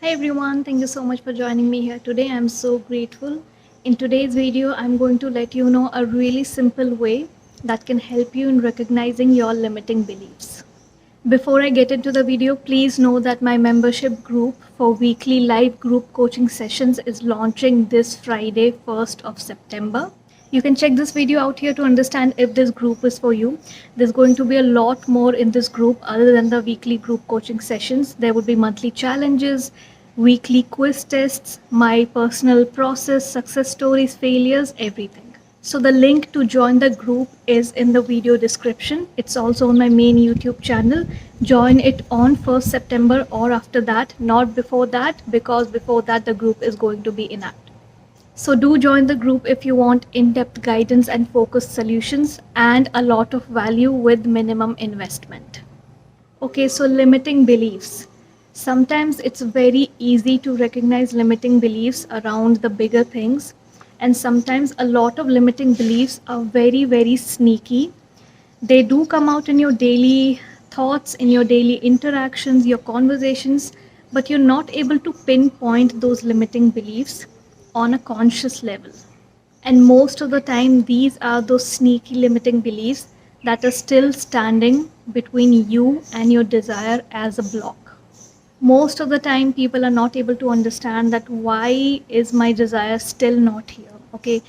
Hey everyone, thank you so much for joining me here today. I'm so grateful. In today's video, I'm going to let you know a really simple way that can help you in recognizing your limiting beliefs. Before I get into the video, please know that my membership group for weekly live group coaching sessions is launching this Friday, 1st of September. You can check this video out here to understand if this group is for you. There's going to be a lot more in this group other than the weekly group coaching sessions. There would be monthly challenges, weekly quiz tests, my personal process, success stories, failures, everything. So the link to join the group is in the video description. It's also on my main YouTube channel. Join it on 1st September or after that, not before that, because before that the group is going to be inactive. So do join the group if you want in-depth guidance and focused solutions and a lot of value with minimum investment. Okay, so limiting beliefs. Sometimes it's very easy to recognize limiting beliefs around the bigger things, and sometimes a lot of limiting beliefs are very, very sneaky. They do come out in your daily thoughts, in your daily interactions, your conversations, but you're not able to pinpoint those limiting beliefs on a conscious level. And most of the time, these are those sneaky limiting beliefs that are still standing between you and your desire as a block. Most of the time, people are not able to understand that why is my desire still not here? Okay,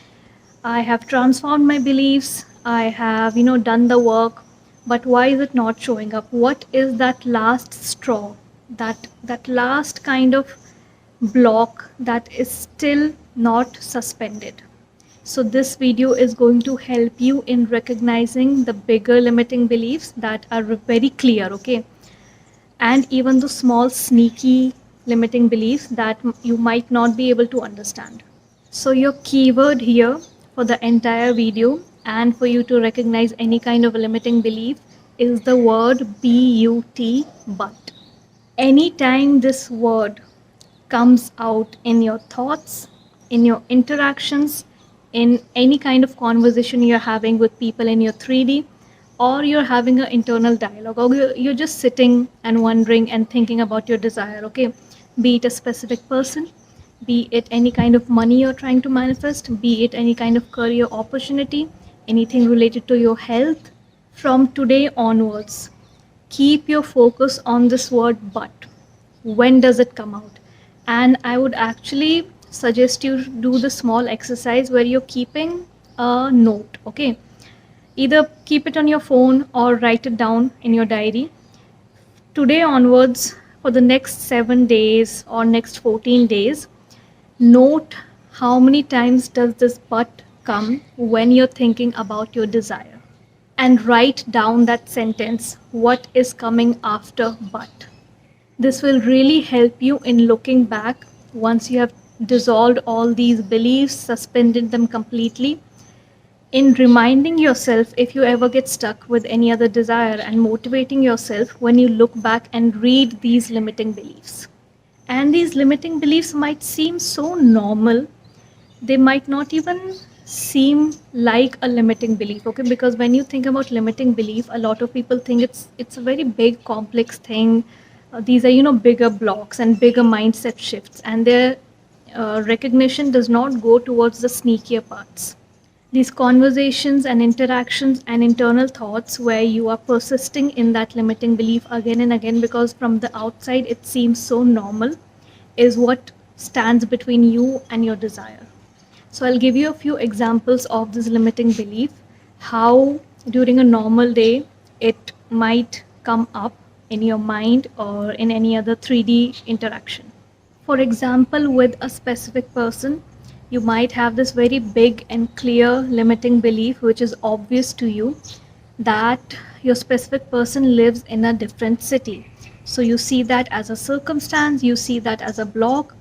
I have transformed my beliefs, I have, done the work, but why is it not showing up? What is that last straw? That last kind of block that is still not suspended. So this video is going to help you in recognizing the bigger limiting beliefs that are very clear, okay? And even the small sneaky limiting beliefs that you might not be able to understand. So your keyword here for the entire video and for you to recognize any kind of a limiting belief is the word but. Anytime this word comes out in your thoughts, in your interactions, in any kind of conversation you're having with people in your 3D, or you're having an internal dialogue, or you're just sitting and wondering and thinking about your desire, okay? Be it a specific person, be it any kind of money you're trying to manifest, be it any kind of career opportunity, anything related to your health, from today onwards, keep your focus on this word but. When does it come out? And I would actually suggest you do the small exercise where you're keeping a note, okay? Either keep it on your phone or write it down in your diary. Today onwards, for the next 7 days or next 14 days, note how many times does this but come when you're thinking about your desire. And write down that sentence, what is coming after but. This will really help you in looking back once you have dissolved all these beliefs, suspended them completely, in reminding yourself if you ever get stuck with any other desire and motivating yourself when you look back and read these limiting beliefs. And these limiting beliefs might seem so normal, they might not even seem like a limiting belief, okay? Because when you think about limiting belief, a lot of people think it's a very big complex thing. These are bigger blocks and bigger mindset shifts, and their recognition does not go towards the sneakier parts. These conversations and interactions and internal thoughts where you are persisting in that limiting belief again and again because from the outside it seems so normal is what stands between you and your desire. So I'll give you a few examples of this limiting belief, how during a normal day it might come up in your mind or in any other 3D interaction. For example, with a specific person, you might have this very big and clear limiting belief which is obvious to you, that your specific person lives in a different city. So you see that as a circumstance, you see that as a block,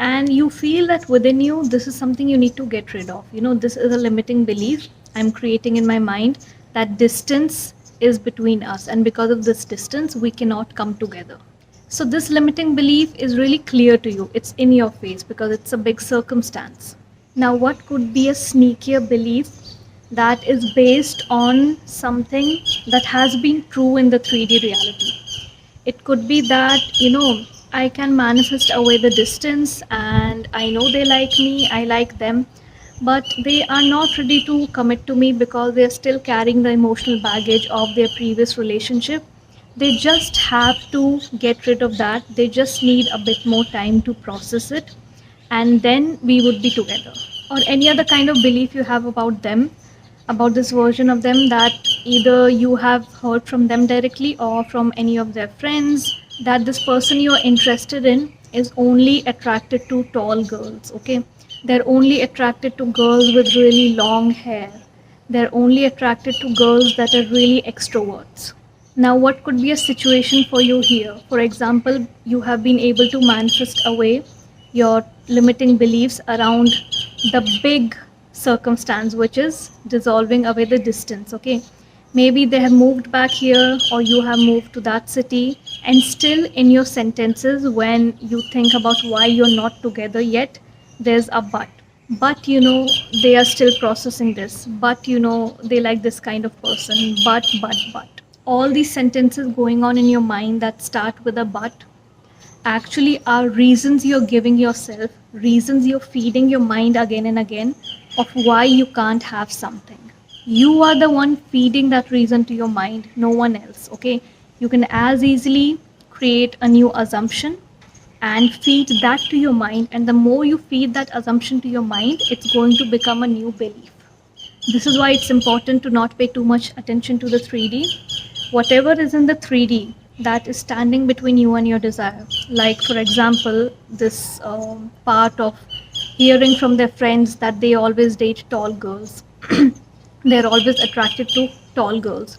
and you feel that within you this is something you need to get rid of. This is a limiting belief I'm creating in my mind, that distance is between us, and because of this distance we cannot come together. So this limiting belief is really clear to you, it's in your face because it's a big circumstance. Now what could be a sneakier belief that is based on something that has been true in the 3D reality? It could be that I can manifest away the distance, and I know they like me, I like them, but they are not ready to commit to me because they're still carrying the emotional baggage of their previous relationship. They just have to get rid of that. They just need a bit more time to process it, and then we would be together. Or any other kind of belief you have about them, about this version of them, that either you have heard from them directly or from any of their friends, that this person you're interested in is only attracted to tall girls. Okay, they're only attracted to girls with really long hair. They're only attracted to girls that are really extroverts. Now, what could be a situation for you here? For example, you have been able to manifest away your limiting beliefs around the big circumstance, which is dissolving away the distance. Okay, maybe they have moved back here, or you have moved to that city, and still in your sentences, when you think about why you're not together yet, there's a but. But they are still processing this. But they like this kind of person. But. All these sentences going on in your mind that start with a but actually are reasons you're giving yourself, reasons you're feeding your mind again and again of why you can't have something. You are the one feeding that reason to your mind, no one else. Okay, you can as easily create a new assumption and feed that to your mind, and the more you feed that assumption to your mind, it's going to become a new belief. This is why it's important to not pay too much attention to the 3D. Whatever is in the 3D that is standing between you and your desire, like for example, this part of hearing from their friends that they always date tall girls, they're always attracted to tall girls.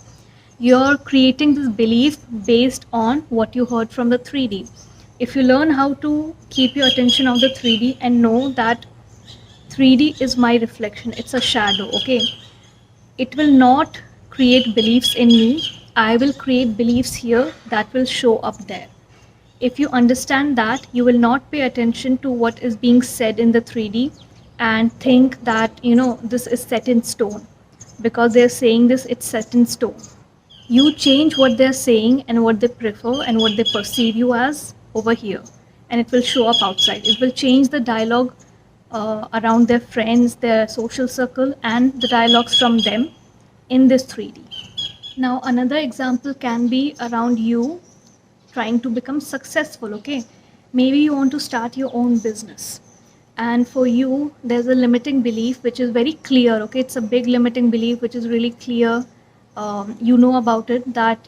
You're creating this belief based on what you heard from the 3D. If you learn how to keep your attention on the 3D and know that 3D is my reflection, it's a shadow, okay? It will not create beliefs in me. I will create beliefs here that will show up there. If you understand that, you will not pay attention to what is being said in the 3D and think that, this is set in stone. Because they're saying this, it's set in stone. You change what they're saying and what they prefer and what they perceive you as over here, and it will show up outside. It will change the dialogue around their friends, their social circle, and the dialogues from them in this 3D. Now, another example can be around you trying to become successful. Okay, maybe you want to start your own business, and for you, there's a limiting belief which is very clear. Okay, it's a big limiting belief which is really clear. You know about it, that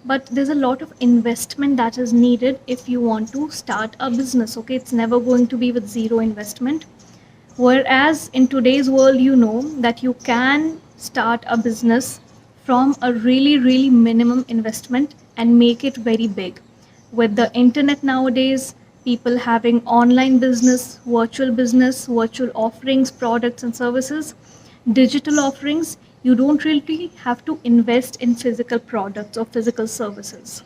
but there's a lot of investment that is needed if you want to start a business. Okay, it's never going to be with zero investment. Whereas in today's world, that you can start a business from a really, really minimum investment and make it very big. With the internet nowadays, people having online business, virtual offerings, products and services, digital offerings, you don't really have to invest in physical products or physical services.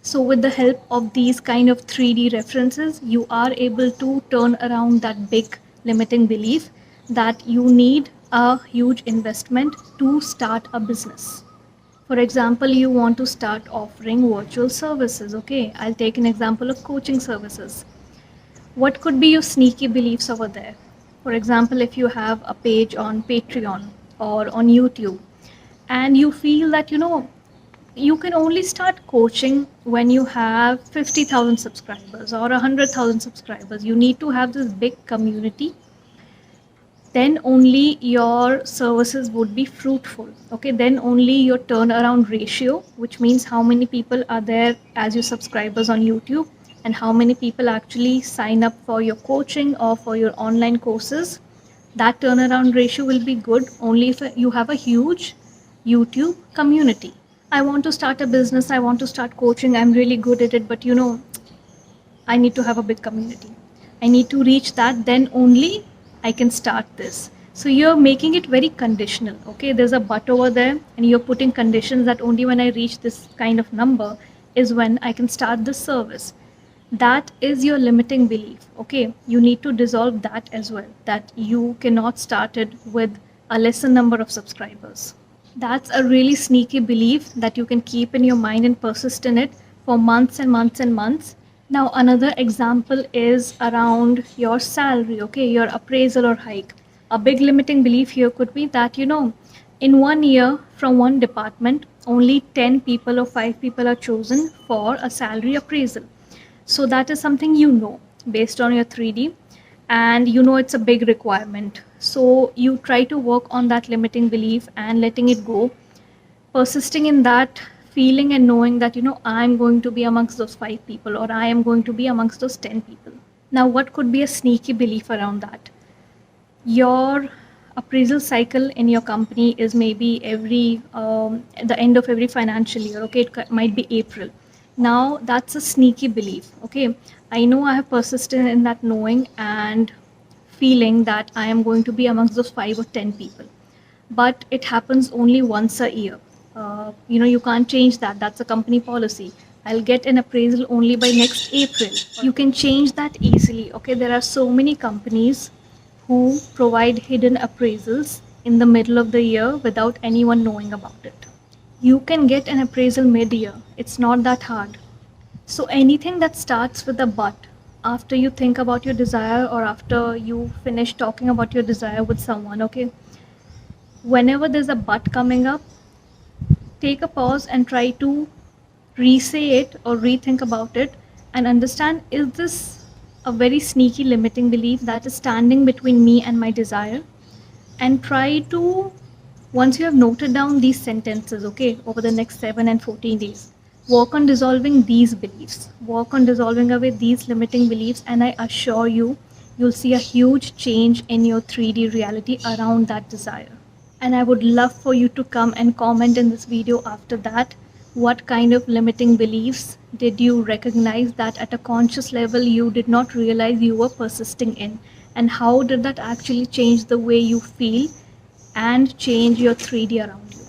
So with the help of these kind of 3D references, you are able to turn around that big limiting belief that you need a huge investment to start a business. For example, you want to start offering virtual services. Okay, I'll take an example of coaching services. What could be your sneaky beliefs over there? For example, if you have a page on Patreon or on YouTube, and you feel that you can only start coaching when you have 50,000 subscribers or 100,000 subscribers. You need to have this big community. Then only your services would be fruitful. Okay, then only your turnaround ratio, which means how many people are there as your subscribers on YouTube and how many people actually sign up for your coaching or for your online courses. That turnaround ratio will be good only if you have a huge YouTube community. I want to start a business, I want to start coaching, I'm really good at it, but I need to have a big community. I need to reach that, then only I can start this. So you're making it very conditional. Okay, there's a but over there, and you're putting conditions that only when I reach this kind of number is when I can start this service. That is your limiting belief. Okay, you need to dissolve that as well, that you cannot start it with a lesser number of subscribers. That's a really sneaky belief that you can keep in your mind and persist in it for months and months and months. Now, another example is around your salary, okay, your appraisal or hike. A big limiting belief here could be that, in 1 year from one department, only 10 people or 5 people are chosen for a salary appraisal. So, that is something based on your 3D, and it's a big requirement. So, you try to work on that limiting belief and letting it go, persisting in that feeling and knowing that I'm going to be amongst those 5 people or I am going to be amongst those 10 people. Now, what could be a sneaky belief around that? Your appraisal cycle in your company is maybe every at the end of every financial year. Okay, it might be April. Now, that's a sneaky belief. Okay, I know I have persisted in that knowing and feeling that I am going to be amongst those 5 or 10 people, but it happens only once a year. You can't change that. That's a company policy. I'll get an appraisal only by next April. You can change that easily. Okay, there are so many companies who provide hidden appraisals in the middle of the year without anyone knowing about it. You can get an appraisal mid year. It's not that hard. So, anything that starts with a but, after you think about your desire or after you finish talking about your desire with someone, okay, whenever there's a but coming up, take a pause and try to re-say it or rethink about it and understand, is this a very sneaky limiting belief that is standing between me and my desire? And try to, once you have noted down these sentences, okay, over the next 7 and 14 days, work on dissolving these beliefs, work on dissolving away these limiting beliefs, and I assure you, you'll see a huge change in your 3D reality around that desire. And I would love for you to come and comment in this video after that. What kind of limiting beliefs did you recognize that at a conscious level you did not realize you were persisting in? And how did that actually change the way you feel and change your 3D around you?